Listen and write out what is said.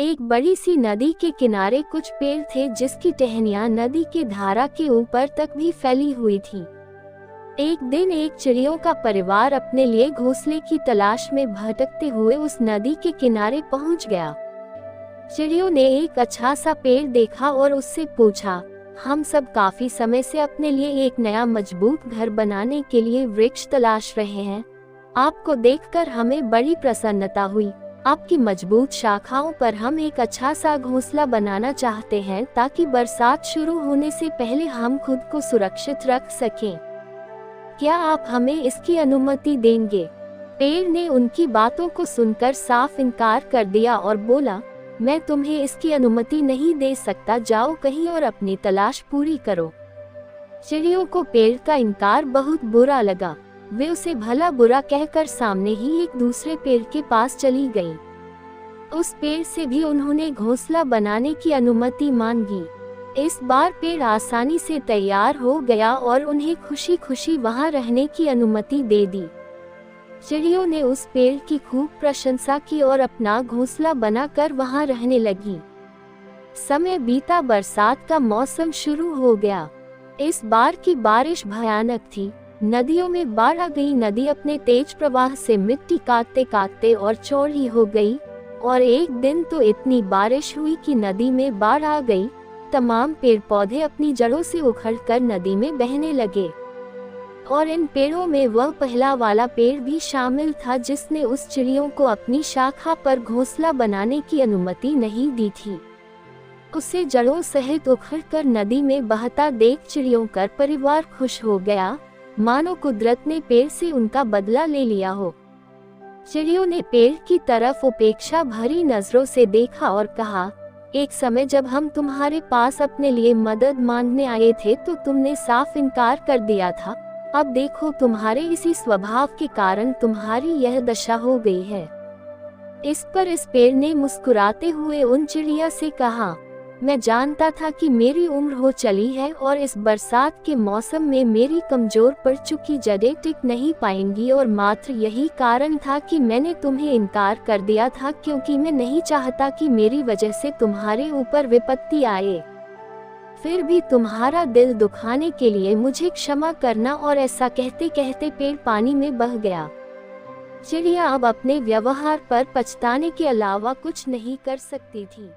एक बड़ी सी नदी के किनारे कुछ पेड़ थे जिसकी टहनियां नदी के धारा के ऊपर तक भी फैली हुई थी। एक दिन एक चिड़ियों का परिवार अपने लिए घोंसले की तलाश में भटकते हुए उस नदी के किनारे पहुंच गया। चिड़ियों ने एक अच्छा सा पेड़ देखा और उससे पूछा, हम सब काफी समय से अपने लिए एक नया मजबूत घर बनाने के लिए वृक्ष तलाश रहे हैं। आपको देखकर हमें बड़ी प्रसन्नता हुई। आपकी मजबूत शाखाओं पर हम एक अच्छा सा घोंसला बनाना चाहते हैं ताकि बरसात शुरू होने से पहले हम खुद को सुरक्षित रख सकें। क्या आप हमें इसकी अनुमति देंगे? पेड़ ने उनकी बातों को सुनकर साफ इनकार कर दिया और बोला, मैं तुम्हें इसकी अनुमति नहीं दे सकता, जाओ कहीं और अपनी तलाश पूरी करो। चिड़ियों को पेड़ का इनकार बहुत बुरा लगा। वे उसे भला बुरा कहकर सामने ही एक दूसरे पेड़ के पास चली गईं। उस पेड़ से भी उन्होंने घोंसला बनाने की अनुमति मांगी। इस बार पेड़ आसानी से तैयार हो गया और उन्हें खुशी खुशी वहां रहने की अनुमति दे दी। चिड़ियों ने उस पेड़ की खूब प्रशंसा की और अपना घोंसला बनाकर वहां रहने लगी। समय बीता, बरसात का मौसम शुरू हो गया। इस बार की बारिश भयानक थी। नदियों में बाढ़ आ गई। नदी अपने तेज प्रवाह से मिट्टी काटते काटते और चौड़ी हो गई और एक दिन तो इतनी बारिश हुई कि नदी में बाढ़ आ गई। तमाम पेड़ पौधे अपनी जड़ों से उखड़कर नदी में बहने लगे और इन पेड़ों में वह पहला वाला पेड़ भी शामिल था जिसने उस चिड़ियों को अपनी शाखा पर घोंसला बनाने की अनुमति नहीं दी थी। उसे जड़ों सहित उखड़कर नदी में बहता देख चिड़ियों का परिवार खुश हो गया, मानो कुदरत ने पेड़ से उनका बदला ले लिया हो। चिड़ियों ने पेड़ की तरफ उपेक्षा भरी नजरों से देखा और कहा, एक समय जब हम तुम्हारे पास अपने लिए मदद मांगने आए थे तो तुमने साफ इनकार कर दिया था। अब देखो, तुम्हारे इसी स्वभाव के कारण तुम्हारी यह दशा हो गई है। इस पर इस पेड़ ने मुस्कुराते हुए उन चिड़िया से कहा, मैं जानता था कि मेरी उम्र हो चली है और इस बरसात के मौसम में मेरी कमजोर पड़ चुकी जड़ें टिक नहीं पाएंगी और मात्र यही कारण था कि मैंने तुम्हें इनकार कर दिया था, क्योंकि मैं नहीं चाहता कि मेरी वजह से तुम्हारे ऊपर विपत्ति आए। फिर भी तुम्हारा दिल दुखाने के लिए मुझे क्षमा करना। और ऐसा कहते कहते पेड़ पानी में बह गया। चिड़िया अब अपने व्यवहार पर पछताने के अलावा कुछ नहीं कर सकती थी।